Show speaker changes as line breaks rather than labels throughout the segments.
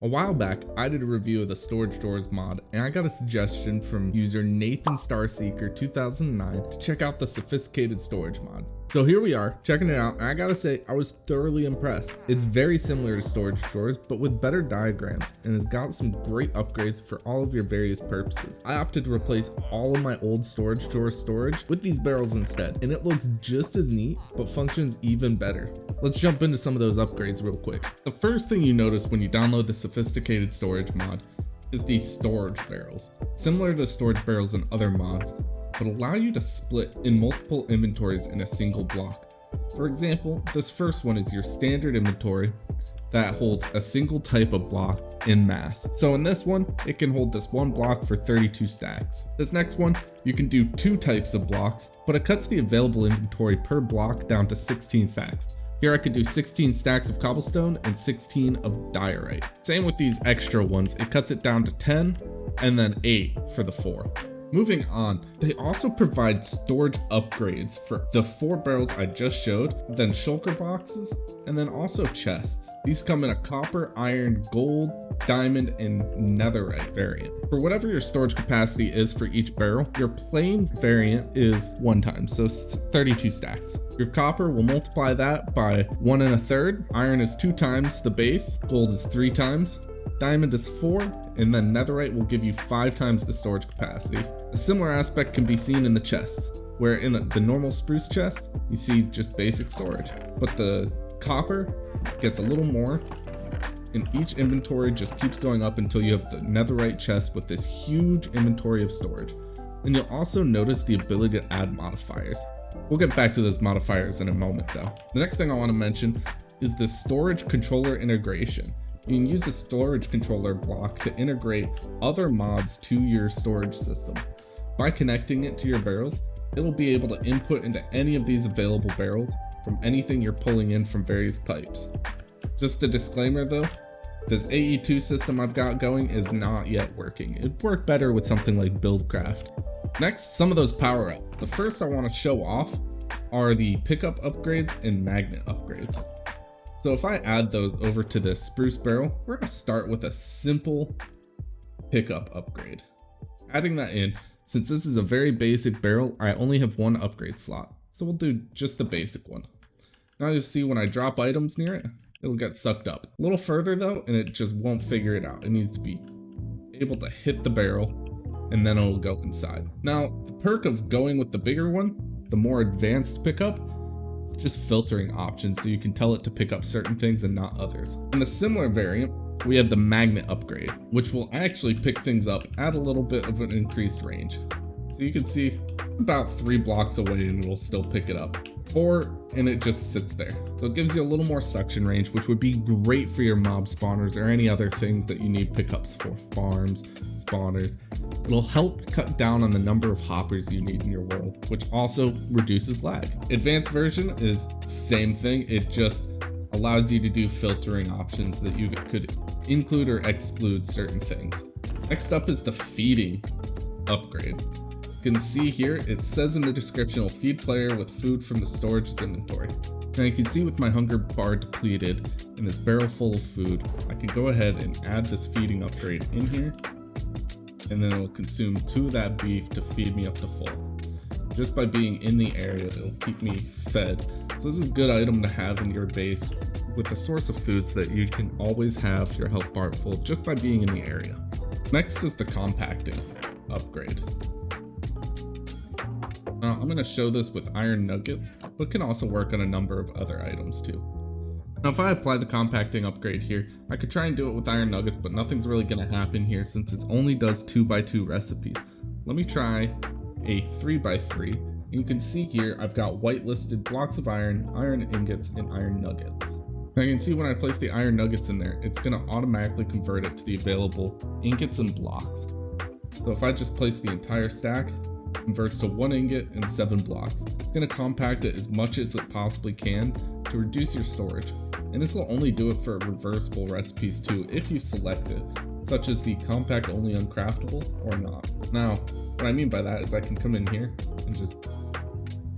A while back, I did a review of the storage drawers mod, and I got a suggestion from user Nathan Starseeker 2009 to check out the sophisticated storage mod. So here we are, checking it out, and I gotta say, I was thoroughly impressed. It's very similar to storage drawers, but with better diagrams, and has got some great upgrades for all of your various purposes. I opted to replace all of my old storage drawer storage with these barrels instead, and it looks just as neat, but functions even better. Let's jump into some of those upgrades real quick. The first thing you notice when you download the sophisticated storage mod is these storage barrels. Similar to storage barrels in other mods, but allow you to split in multiple inventories in a single block. For example, this first one is your standard inventory that holds a single type of block in mass. So in this one, it can hold this one block for 32 stacks. This next one, you can do two types of blocks, but it cuts the available inventory per block down to 16 stacks. Here I could do 16 stacks of cobblestone and 16 of diorite. Same with these extra ones, it cuts it down to 10 and then 8 for the 4. Moving on, they also provide storage upgrades for the 4 barrels I just showed, then shulker boxes, and then also chests. These come in a copper, iron, gold, diamond, and netherite variant. For whatever your storage capacity is for each barrel, your plain variant is 1 time, so 32 stacks. Your copper will multiply that by 1 1/3, iron is 2 times the base, gold is 3 times, diamond is 4, and then netherite will give you 5 times the storage capacity. A similar aspect can be seen in the chests, where in the normal spruce chest, you see just basic storage, but the copper gets a little more, and each inventory just keeps going up until you have the netherite chest with this huge inventory of storage. And you'll also notice the ability to add modifiers. We'll get back to those modifiers in a moment though. The next thing I want to mention is the storage controller integration. You can use the storage controller block to integrate other mods to your storage system. By connecting it to your barrels, it'll be able to input into any of these available barrels from anything you're pulling in from various pipes. Just a disclaimer though, this AE2 system I've got going is not yet working. It'd work better with something like Buildcraft. Next, some of those power ups. The first I want to show off are the pickup upgrades and magnet upgrades. So if I add those over to this spruce barrel, we're going to start with a simple pickup upgrade. Adding that in, since this is a very basic barrel, I only have 1 upgrade slot. So we'll do just the basic one. Now you'll see when I drop items near it, it'll get sucked up. A little further though, and it just won't figure it out. It needs to be able to hit the barrel, and then it'll go inside. Now, the perk of going with the bigger one, the more advanced pickup, it's just filtering options so you can tell it to pick up certain things and not others. In a similar variant, we have the magnet upgrade, which will actually pick things up at a little bit of an increased range. So you can see about 3 blocks away and it'll still pick it up. 4 and it just sits there. So it gives you a little more suction range, which would be great for your mob spawners or any other thing that you need pickups for, farms, spawners. It'll help cut down on the number of hoppers you need in your world, which also reduces lag. Advanced version is same thing, it just allows you to do filtering options that you could include or exclude certain things. Next up is the feeding upgrade. You can see here, it says in the description, it'll feed player with food from the storage's inventory. Now you can see with my hunger bar depleted and this barrel full of food, I can go ahead and add this feeding upgrade in here, and then it'll consume 2 of that beef to feed me up to full. Just by being in the area, it'll keep me fed. So this is a good item to have in your base with a source of foods that you can always have your health bar full just by being in the area. Next is the compacting upgrade. Now I'm going to show this with iron nuggets, but can also work on a number of other items too. Now if I apply the compacting upgrade here, I could try and do it with iron nuggets, but nothing's really going to happen here since it only does 2x2 recipes. Let me try a 3x3, and you can see here I've got whitelisted blocks of iron, iron ingots, and iron nuggets. Now you can see when I place the iron nuggets in there, it's going to automatically convert it to the available ingots and blocks. So if I just place the entire stack, it converts to 1 ingot and 7 blocks. It's going to compact it as much as it possibly can to reduce your storage. And this will only do it for reversible recipes too if you select it, such as the compact only uncraftable or not. Now, what I mean by that is I can come in here and just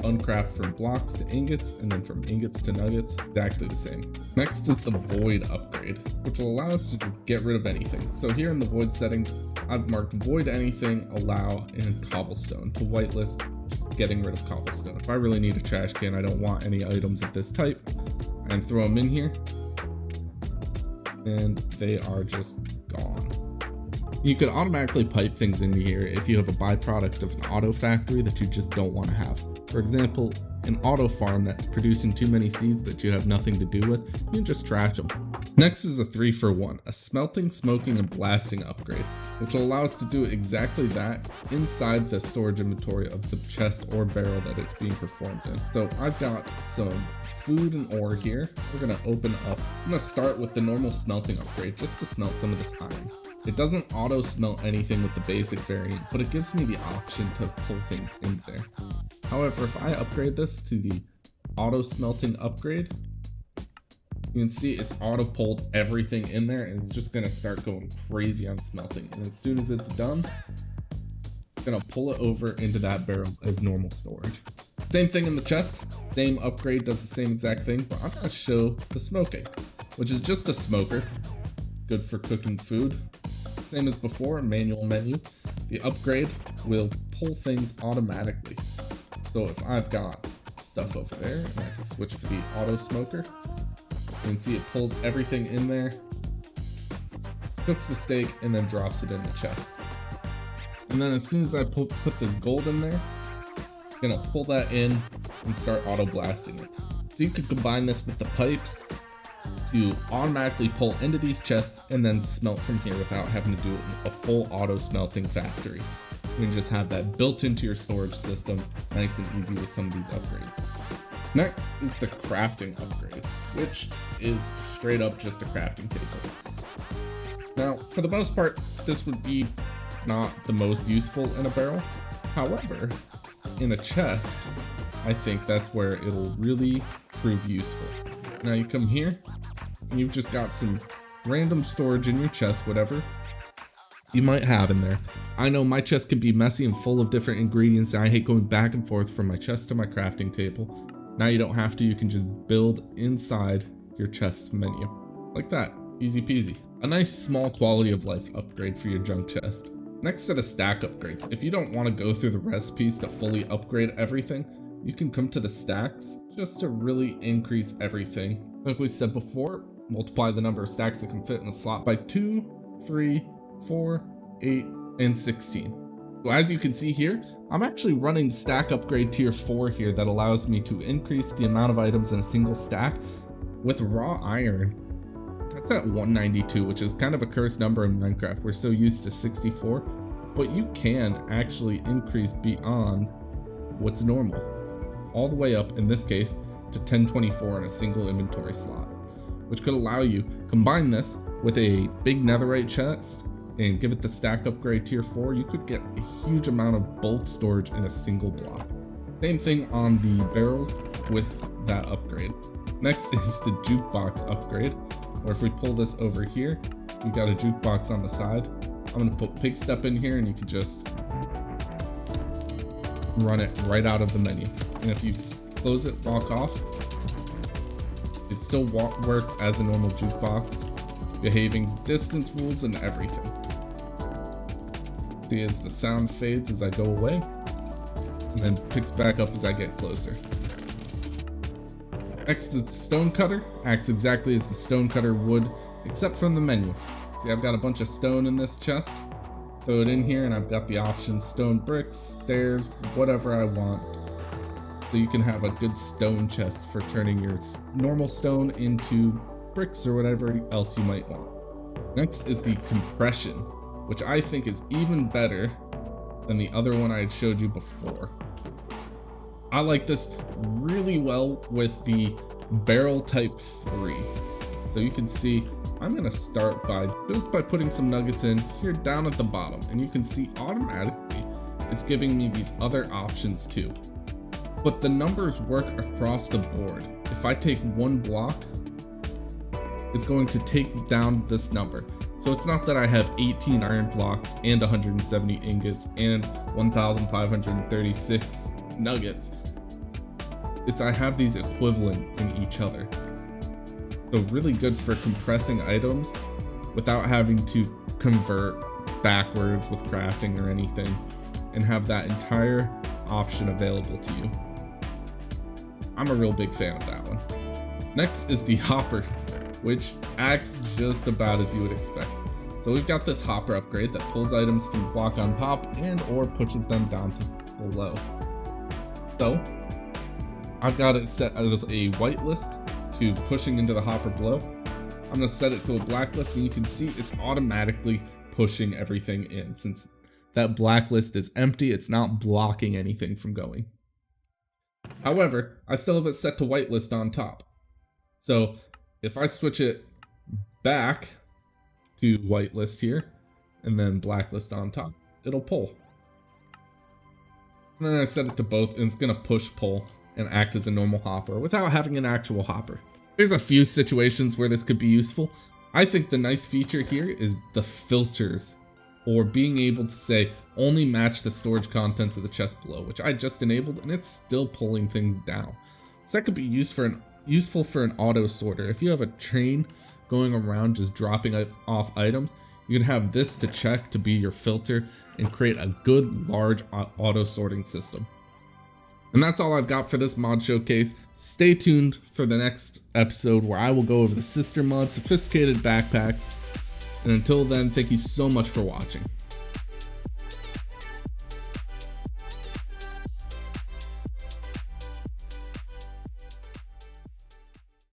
uncraft from blocks to ingots, and then from ingots to nuggets, exactly the same. Next is the void upgrade, which will allow us to get rid of anything. So here in the void settings, I've marked void anything, allow, and cobblestone to whitelist, just getting rid of cobblestone. If I really need a trash can, I don't want any items of this type, and throw them in here, and they are just gone. You could automatically pipe things into here if you have a byproduct of an auto factory that you just don't want to have. For example, an auto farm that's producing too many seeds that you have nothing to do with, you can just trash them. Next is a 3-for-1, a smelting, smoking, and blasting upgrade, which will allow us to do exactly that inside the storage inventory of the chest or barrel that it's being performed in. So I've got some food and ore here. We're gonna open up. I'm gonna start with the normal smelting upgrade just to smelt some of this iron. It doesn't auto smelt anything with the basic variant, but it gives me the option to pull things in there. However, if I upgrade this to the auto smelting upgrade, you can see it's auto pulled everything in there, and it's just gonna start going crazy on smelting. And as soon as it's done, it's gonna pull it over into that barrel as normal storage. Same thing in the chest, same upgrade, does the same exact thing, but I'm gonna show the smoking, which is just a smoker, good for cooking food. Same as before, manual menu. The upgrade will pull things automatically. So if I've got stuff over there and I switch to the auto smoker, you can see it pulls everything in there, cooks the steak, and then drops it in the chest. And then as soon as I put the gold in there, I'm gonna pull that in and start auto blasting it. So you could combine this with the pipes to automatically pull into these chests and then smelt from here without having to do a full auto smelting factory. You can just have that built into your storage system, nice and easy with some of these upgrades. Next is the crafting upgrade, which is straight up just a crafting table. Now, for the most part, this would be not the most useful in a barrel. However, in a chest, I think that's where it'll really prove useful. Now you come here, and you've just got some random storage in your chest, whatever you might have in there. I know my chest can be messy and full of different ingredients, and I hate going back and forth from my chest to my crafting table. Now you don't have to, you can just build inside your chest menu. Like that, easy peasy. A nice small quality of life upgrade for your junk chest. Next are the stack upgrades. If you don't want to go through the recipes to fully upgrade everything, you can come to the stacks just to really increase everything. Like we said before, multiply the number of stacks that can fit in a slot by 2, 3, 4, 8, and 16. So as you can see here, I'm actually running stack upgrade tier 4 here that allows me to increase the amount of items in a single stack. With raw iron, that's at 192, which is kind of a cursed number in Minecraft. We're so used to 64, but you can actually increase beyond what's normal, all the way up, in this case, to 1024 in a single inventory slot, which could allow you combine this with a big netherite chest and give it the stack upgrade tier 4. You could get a huge amount of bulk storage in a single block. Same thing on the barrels with that upgrade. Next is the jukebox upgrade, or if we pull this over here, we got a jukebox on the side. I'm gonna put pig step in here, and you can just run it right out of the menu. And if you close it, walk off, it still works as a normal jukebox, behaving distance rules and everything. See as the sound fades as I go away, and then picks back up as I get closer. Next is the Stonecutter, acts exactly as the Stonecutter would, except from the menu. See, I've got a bunch of stone in this chest. Throw it in here, and I've got the options: stone bricks, stairs, whatever I want. So you can have a good stone chest for turning your normal stone into bricks or whatever else you might want. Next is the compression, which I think is even better than the other one I had showed you before. I like this really well with the barrel type 3. So you can see I'm gonna start by putting some nuggets in here down at the bottom, and you can see automatically it's giving me these other options too. But the numbers work across the board. If I take one block, it's going to take down this number. So it's not that I have 18 iron blocks and 170 ingots and 1,536 nuggets. I have these equivalent in each other. So really good for compressing items without having to convert backwards with crafting or anything, and have that entire option available to you. I'm a real big fan of that one. Next is the hopper, which acts just about as you would expect. So we've got this hopper upgrade that pulls items from the block on top and or pushes them down to below. So I've got it set as a whitelist to pushing into the hopper below. I'm gonna set it to a blacklist, and you can see it's automatically pushing everything in. Since that blacklist is empty, it's not blocking anything from going. However, I still have it set to whitelist on top. So if I switch it back to whitelist here, and then blacklist on top, it'll pull. And then I set it to both, and it's gonna push pull and act as a normal hopper without having an actual hopper. There's a few situations where this could be useful. I think the nice feature here is the filters, or being able to say only match the storage contents of the chest below, which I just enabled, and it's still pulling things down. So that could be useful for an auto sorter. If you have a train going around just dropping off items, you can have this to check to be your filter and create a good large auto sorting system. And that's all I've got for this mod showcase. Stay tuned for the next episode where I will go over the sister mod, sophisticated backpacks. And until then, thank you so much for watching.